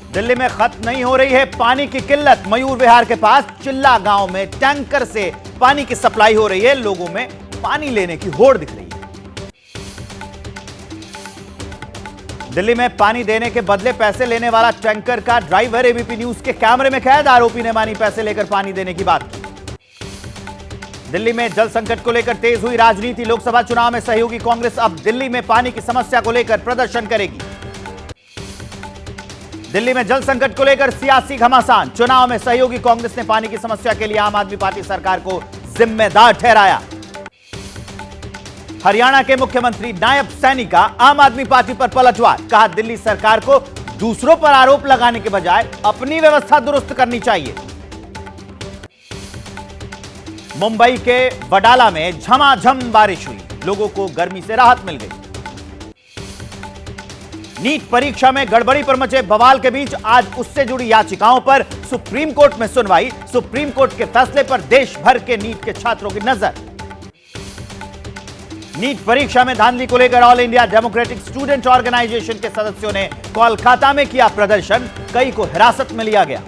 दिल्ली में खत्म नहीं हो रही है पानी की किल्लत। मयूर विहार के पास चिल्ला गांव में टैंकर से पानी की सप्लाई हो रही है। लोगों में पानी लेने की होड़ दिख रही है। दिल्ली में पानी देने के बदले पैसे लेने वाला टैंकर का ड्राइवर एबीपी न्यूज के कैमरे में कैद। आरोपी ने मानी पैसे लेकर पानी देने की बात की। दिल्ली में जल संकट को लेकर तेज हुई राजनीति। लोकसभा चुनाव में सहयोगी कांग्रेस अब दिल्ली में पानी की समस्या को लेकर प्रदर्शन करेगी। दिल्ली में जल संकट को लेकर सियासी घमासान। चुनाव में सहयोगी कांग्रेस ने पानी की समस्या के लिए आम आदमी पार्टी सरकार को जिम्मेदार ठहराया। हरियाणा के मुख्यमंत्री नायब सैनी का आम आदमी पार्टी पर पलटवार। कहा दिल्ली सरकार को दूसरों पर आरोप लगाने के बजाय अपनी व्यवस्था दुरुस्त करनी चाहिए। मुंबई के वडाला में झमाझम बारिश हुई। लोगों को गर्मी से राहत मिल गई। नीट परीक्षा में गड़बड़ी पर मचे बवाल के बीच आज उससे जुड़ी याचिकाओं पर सुप्रीम कोर्ट में सुनवाई। सुप्रीम कोर्ट के फैसले पर देश भर के नीट के छात्रों की नजर। नीट परीक्षा में धांधली को लेकर All India Democratic Student Organisation के सदस्यों ने कोलकाता में किया प्रदर्शन। कई को हिरासत में लिया गया।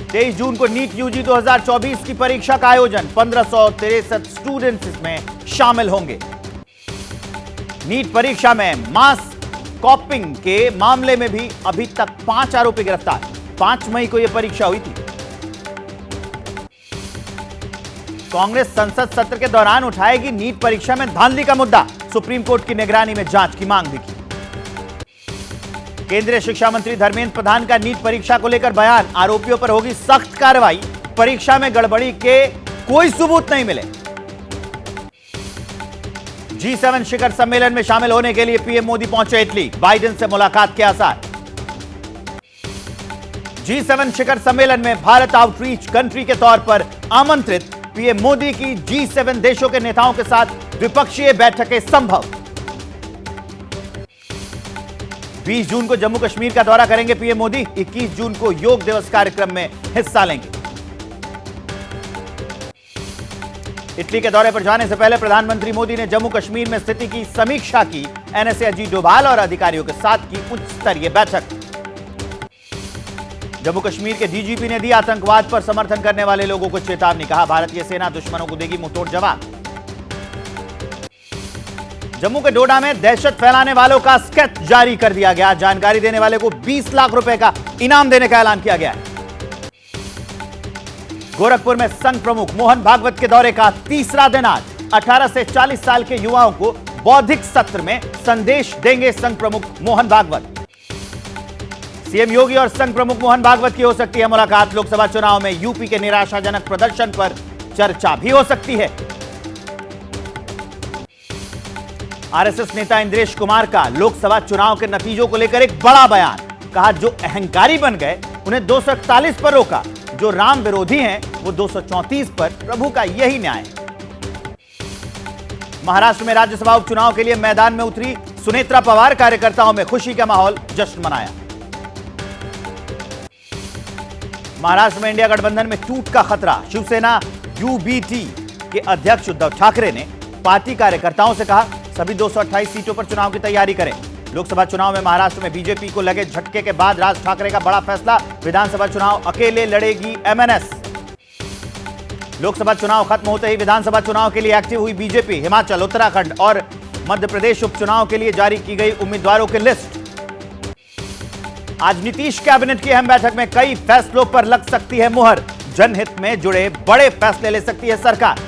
23 जून को नीट यूजी 2024 की परीक्षा का आयोजन। 1563 स्टूडेंट्स इसमें शामिल होंगे। नीट परीक्षा में मास कॉपिंग के मामले में भी अभी तक 5 आरोपी गिरफ्तार। 5 मई को यह परीक्षा हुई थी। कांग्रेस संसद सत्र के दौरान उठाएगी नीट परीक्षा में धांधली का मुद्दा। सुप्रीम कोर्ट की निगरानी में जांच की मांग भी की। केंद्रीय शिक्षा मंत्री धर्मेंद्र प्रधान का नीट परीक्षा को लेकर बयान। आरोपियों पर होगी सख्त कार्रवाई। परीक्षा में गड़बड़ी के कोई सबूत नहीं मिले। G7 शिखर सम्मेलन में शामिल होने के लिए पीएम मोदी पहुंचे इटली। बाइडेन से मुलाकात के आसार। G7 शिखर सम्मेलन में भारत आउटरीच कंट्री के तौर पर आमंत्रित पीएम मोदी की G7 देशों के नेताओं के साथ द्विपक्षीय बैठकें संभव। 20 जून को जम्मू कश्मीर का दौरा करेंगे पीएम मोदी। 21 जून को योग दिवस कार्यक्रम में हिस्सा लेंगे। इटली के दौरे पर जाने से पहले प्रधानमंत्री मोदी ने जम्मू कश्मीर में स्थिति की समीक्षा की। एनएसए अजीत डोभाल और अधिकारियों के साथ की उच्च स्तरीय बैठक। जम्मू कश्मीर के डीजीपी ने दी आतंकवाद पर समर्थन करने वाले लोगों को चेतावनी। कहा भारतीय सेना दुश्मनों को देगी मुंहतोड़ जवाब। जम्मू के डोडा में दहशत फैलाने वालों का स्केच जारी कर दिया गया। जानकारी देने वाले को 20 लाख रुपए का इनाम देने का ऐलान किया गया है। गोरखपुर में संघ प्रमुख मोहन भागवत के दौरे का तीसरा दिन आज। 18 से 40 साल के युवाओं को बौद्धिक सत्र में संदेश देंगे संघ प्रमुख मोहन भागवत। सीएम योगी और संघ प्रमुख मोहन भागवत की हो सकती है मुलाकात। लोकसभा चुनाव में यूपी के निराशाजनक प्रदर्शन पर चर्चा भी हो सकती है। आरएसएस नेता इंद्रेश कुमार का लोकसभा चुनाव के नतीजों को लेकर एक बड़ा बयान। कहा जो अहंकारी बन गए उन्हें 241 पर रोका। जो राम विरोधी हैं वो 234 पर। प्रभु का यही न्याय। महाराष्ट्र में राज्यसभा उपचुनाव के लिए मैदान में उतरी सुनेत्रा पवार। कार्यकर्ताओं में खुशी का माहौल, जश्न मनाया। महाराष्ट्र में इंडिया गठबंधन में टूट का खतरा। शिवसेना यूबीटी के अध्यक्ष उद्धव ठाकरे ने पार्टी कार्यकर्ताओं से कहा सभी 228 सीटों पर चुनाव की तैयारी करें। लोकसभा चुनाव में महाराष्ट्र में बीजेपी को लगे झटके के बाद राज ठाकरे का बड़ा फैसला। विधानसभा चुनाव अकेले लड़ेगी एमएनएस। लोकसभा चुनाव खत्म होते ही विधानसभा चुनाव के लिए एक्टिव हुई बीजेपी। हिमाचल, उत्तराखंड और मध्य प्रदेश उपचुनाव के लिए जारी की गई उम्मीदवारों की लिस्ट। आज नीतीश कैबिनेट की अहम बैठक में कई फैसलों पर लग सकती है मुहर। जनहित में जुड़े बड़े फैसले ले सकती है सरकार।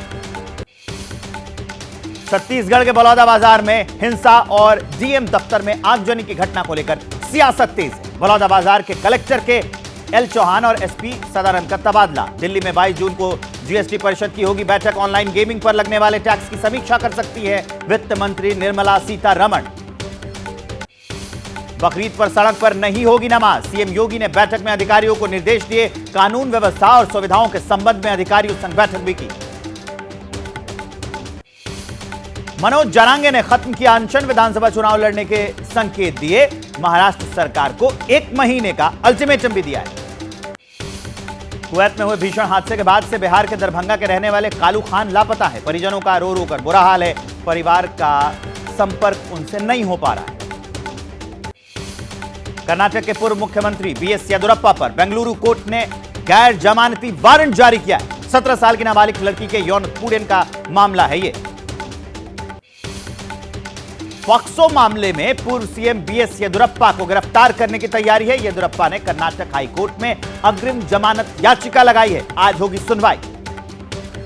छत्तीसगढ़ के बलौदाबाजार में हिंसा और डीएम दफ्तर में आगजनी की घटना को लेकर सियासत तेज है। बलौदाबाजार के कलेक्टर के एल चौहान और एसपी सदानंद का तबादला। दिल्ली में 22 जून को जीएसटी परिषद की होगी बैठक। ऑनलाइन गेमिंग पर लगने वाले टैक्स की समीक्षा कर सकती है वित्त मंत्री निर्मला सीतारमण। बकरीद पर सड़क पर नहीं होगी नमाज। सीएम योगी ने बैठक में अधिकारियों को निर्देश दिए। कानून व्यवस्था और सुविधाओं के संबंध में अधिकारियों संग बैठक भी की। मनोज जरांगे ने खत्म किया अनशन। विधानसभा चुनाव लड़ने के संकेत दिए। महाराष्ट्र सरकार को 1 महीने का अल्टीमेटम भी दिया है। कुवैत में हुए भीषण हादसे के बाद से बिहार के दरभंगा के रहने वाले कालू खान लापता है। परिजनों का रो रो कर बुरा हाल है। परिवार का संपर्क उनसे नहीं हो पा रहा है। कर्नाटक के पूर्व मुख्यमंत्री बीएस येदुरप्पा पर बेंगलुरु कोर्ट ने गैर जमानती वारंट जारी किया है। 17 साल की नाबालिग लड़की के यौन उत्पीड़न का मामला है ये। पॉक्सो मामले में पूर्व सीएम बीएस येदुरप्पा को गिरफ्तार करने की तैयारी है। येदुरप्पा ने कर्नाटक हाईकोर्ट में अग्रिम जमानत याचिका लगाई है। आज होगी सुनवाई।